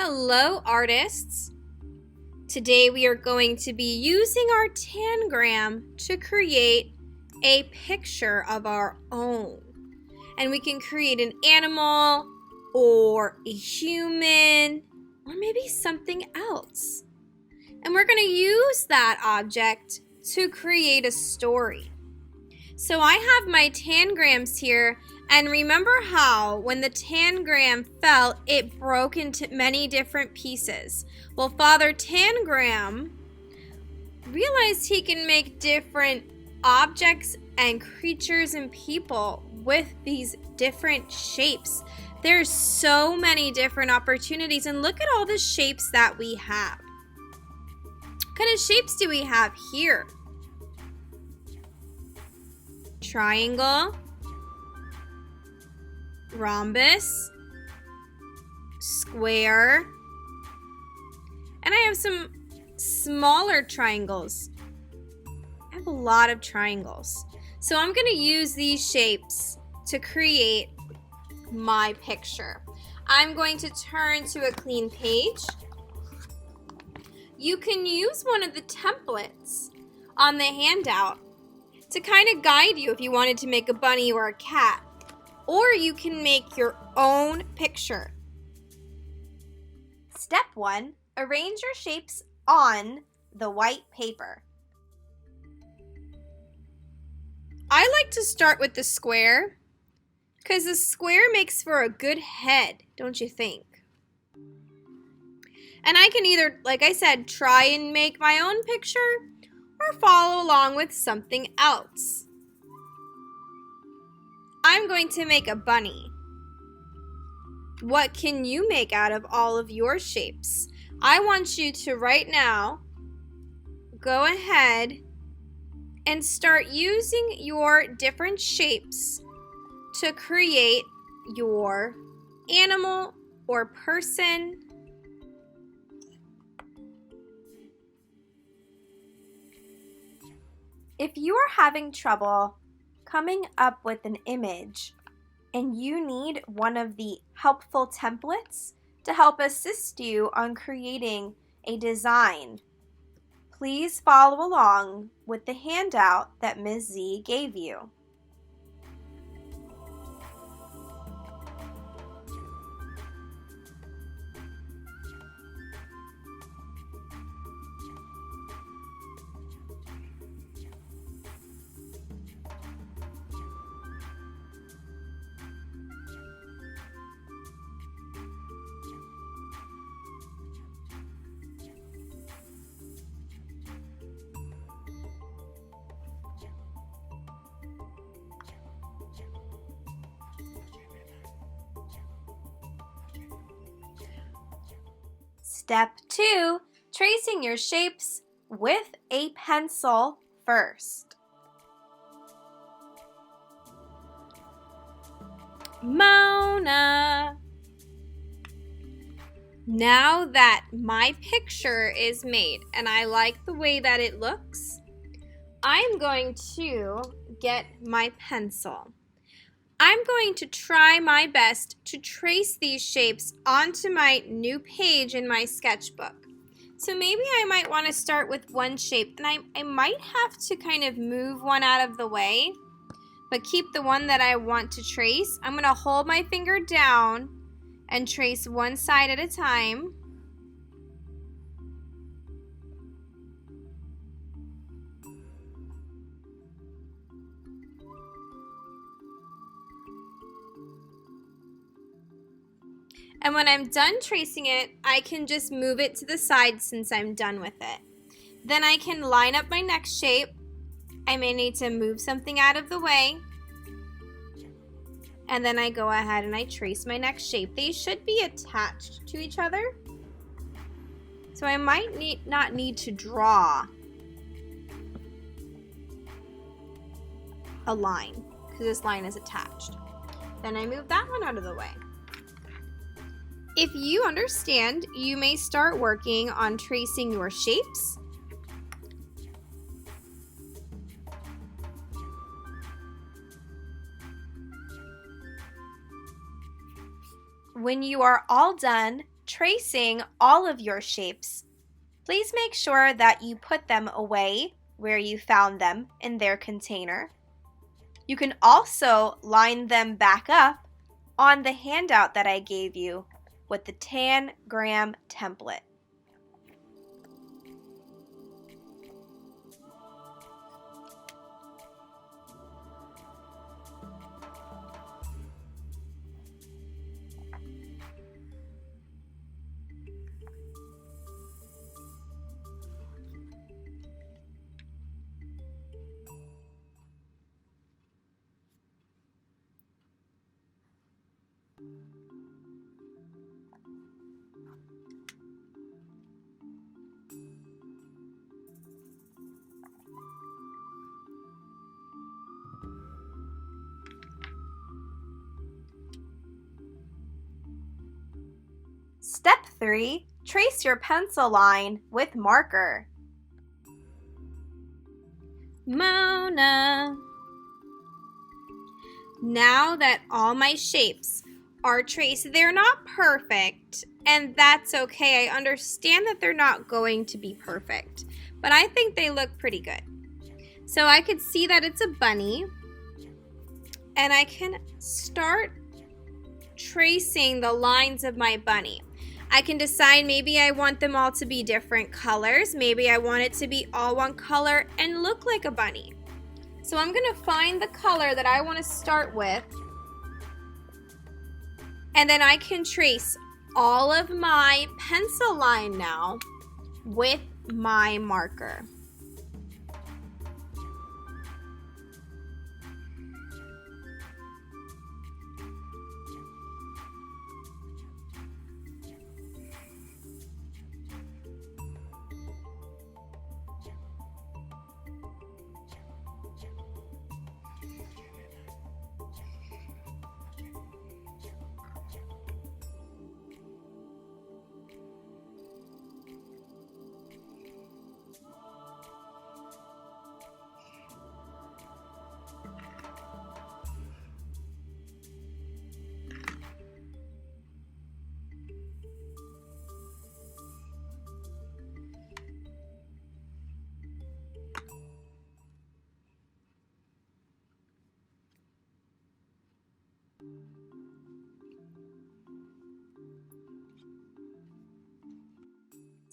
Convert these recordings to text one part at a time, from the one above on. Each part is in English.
Hello, artists. Today we are going to be using our Tangram to create a picture of our own. And we can create an animal or a human or maybe something else. And we're going to use that object to create a story. So I have my Tangrams here, and remember how when the Tangram fell, it broke into many different pieces. Well, Father Tangram realized he can make different objects and creatures and people with these different shapes. There's so many different opportunities, and look at all the shapes that we have. What kind of shapes do we have here? Triangle, rhombus, square, and I have some smaller triangles. I have a lot of triangles. So I'm going to use these shapes to create my picture. I'm going to turn to a clean page. You can use one of the templates on the handout to kind of guide you if you wanted to make a bunny or a cat. Or you can make your own picture. Step 1, arrange your shapes on the white paper. I like to start with the square because the square makes for a good head, don't you think? And I can either, like I said, try and make my own picture or follow along with something else. I'm going to make a bunny. What can you make out of all of your shapes? I want you to right now go ahead and start using your different shapes to create your animal or person. If you are having trouble coming up with an image and you need one of the helpful templates to help assist you on creating a design, please follow along with the handout that Ms. Z gave you. Step 2, tracing your shapes with a pencil first. Mona. Now that my picture is made and I like the way that it looks, I'm going to get my pencil. I'm going to try my best to trace these shapes onto my new page in my sketchbook. So maybe I might want to start with one shape, and I might have to kind of move one out of the way, but keep the one that I want to trace. I'm going to hold my finger down and trace one side at a time. And when I'm done tracing it, I can just move it to the side since I'm done with it. Then I can line up my next shape. I may need to move something out of the way. And then I go ahead and I trace my next shape. They should be attached to each other. So I might not need to draw a line because this line is attached. Then I move that one out of the way. If you understand, you may start working on tracing your shapes. When you are all done tracing all of your shapes, please make sure that you put them away where you found them in their container. You can also line them back up on the handout that I gave you with the Tangram template. Step 3, trace your pencil line with marker. Mona. Now that all my shapes are traced, they're not perfect, and that's okay. I understand that they're not going to be perfect, but I think they look pretty good. So I could see that it's a bunny, and I can start tracing the lines of my bunny. I can decide maybe I want them all to be different colors. Maybe I want it to be all one color and look like a bunny. So I'm going to find the color that I want to start with, and then I can trace all of my pencil line now with my marker.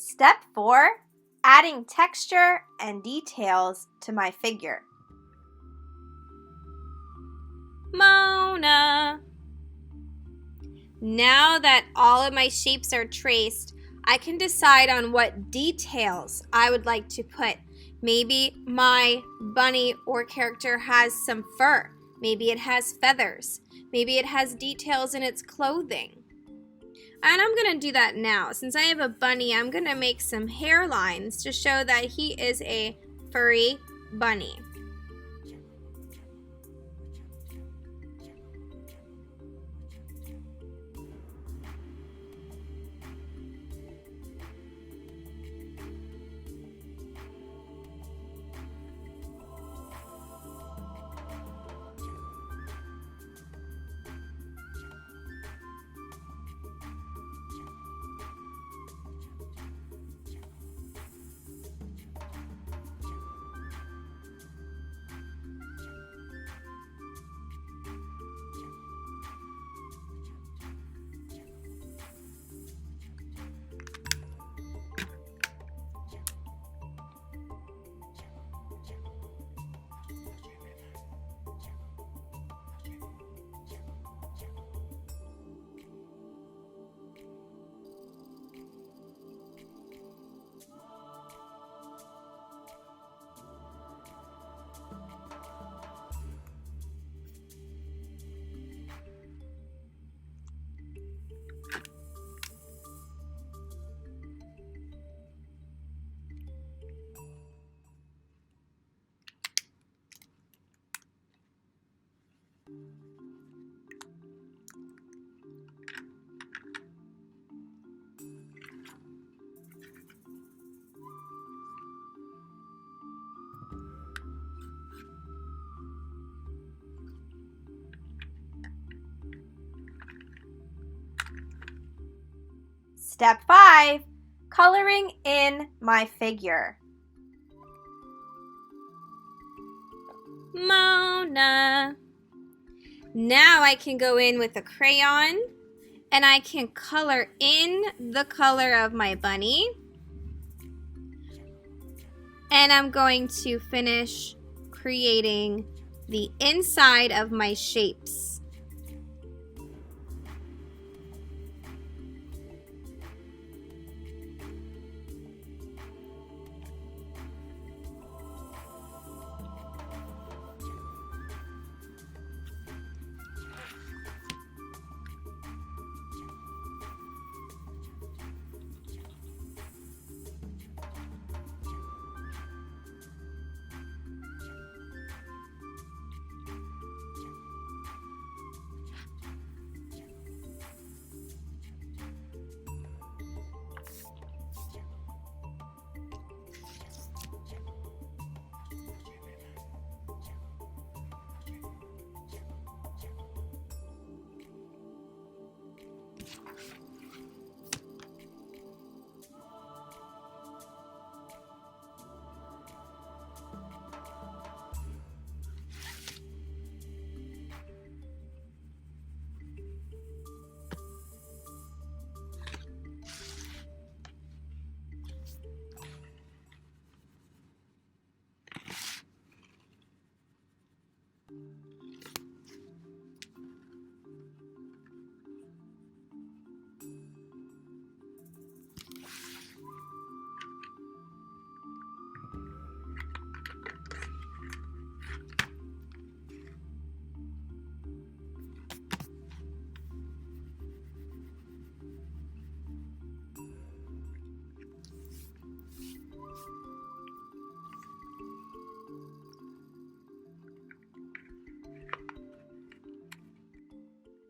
Step 4, adding texture and details to my figure. Mona. Now that all of my shapes are traced, I can decide on what details I would like to put. Maybe my bunny or character has some fur. Maybe it has feathers. Maybe it has details in its clothing. And I'm going to do that now. Since I have a bunny, I'm going to make some hairlines to show that he is a furry bunny. Step 5, coloring in my figure. Mona. Now I can go in with a crayon and I can color in the color of my bunny. And I'm going to finish creating the inside of my shapes.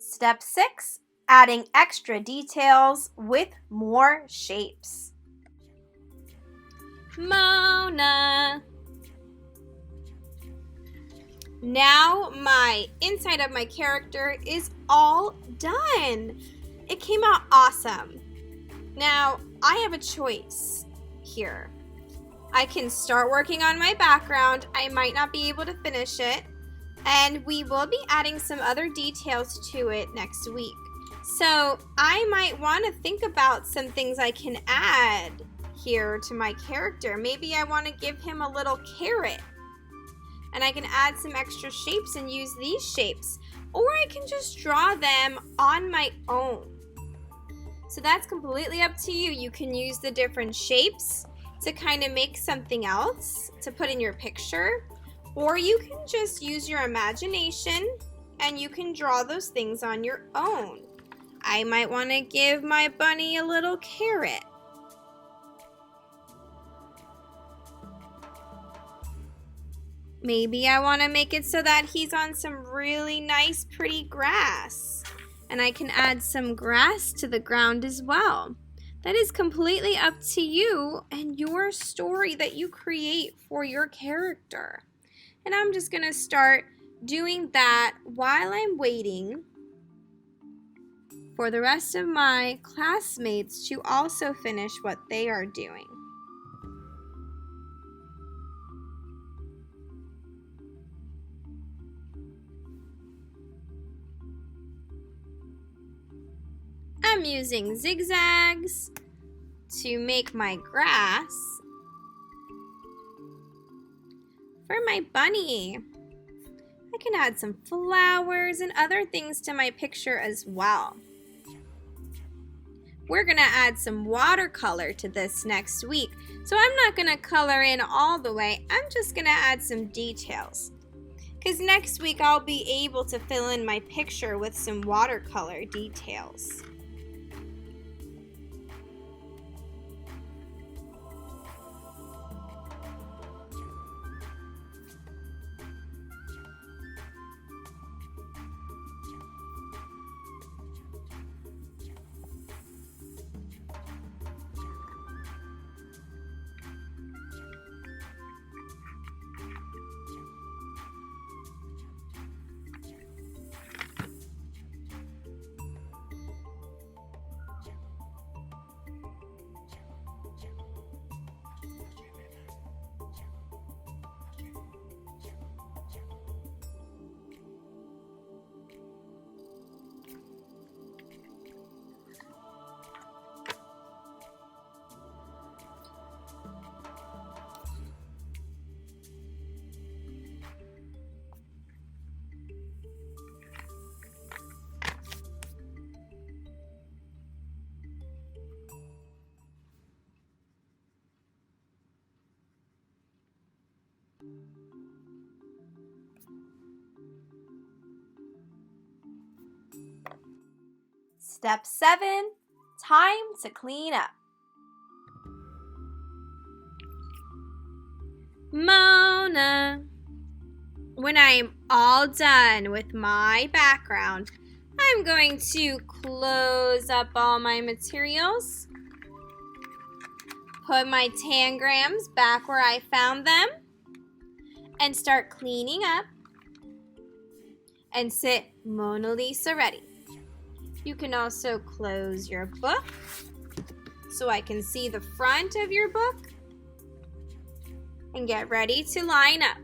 Step 6, adding extra details with more shapes. Mona. Now my inside of my character is all done. It came out awesome. Now I have a choice here. I can start working on my background. I might not be able to finish it. And we will be adding some other details to it next week. So I might want to think about some things I can add here to my character. Maybe I want to give him a little carrot. And I can add some extra shapes and use these shapes. Or I can just draw them on my own. So that's completely up to you. You can use the different shapes to kind of make something else to put in your picture. Or you can just use your imagination and you can draw those things on your own. I might want to give my bunny a little carrot. Maybe I want to make it so that he's on some really nice, pretty grass. And I can add some grass to the ground as well. That is completely up to you and your story that you create for your character. And I'm just going to start doing that while I'm waiting for the rest of my classmates to also finish what they are doing. I'm using zigzags to make my grass for my bunny. I can add some flowers and other things to my picture as well. We're gonna add some watercolor to this next week. So I'm not gonna color in all the way. I'm just gonna add some details. Because next week I'll be able to fill in my picture with some watercolor details. Step 7, time to clean up. Mona. When I'm all done with my background, I'm going to close up all my materials, put my tangrams back where I found them, and start cleaning up and sit Mona Lisa ready. You can also close your book so I can see the front of your book and get ready to line up.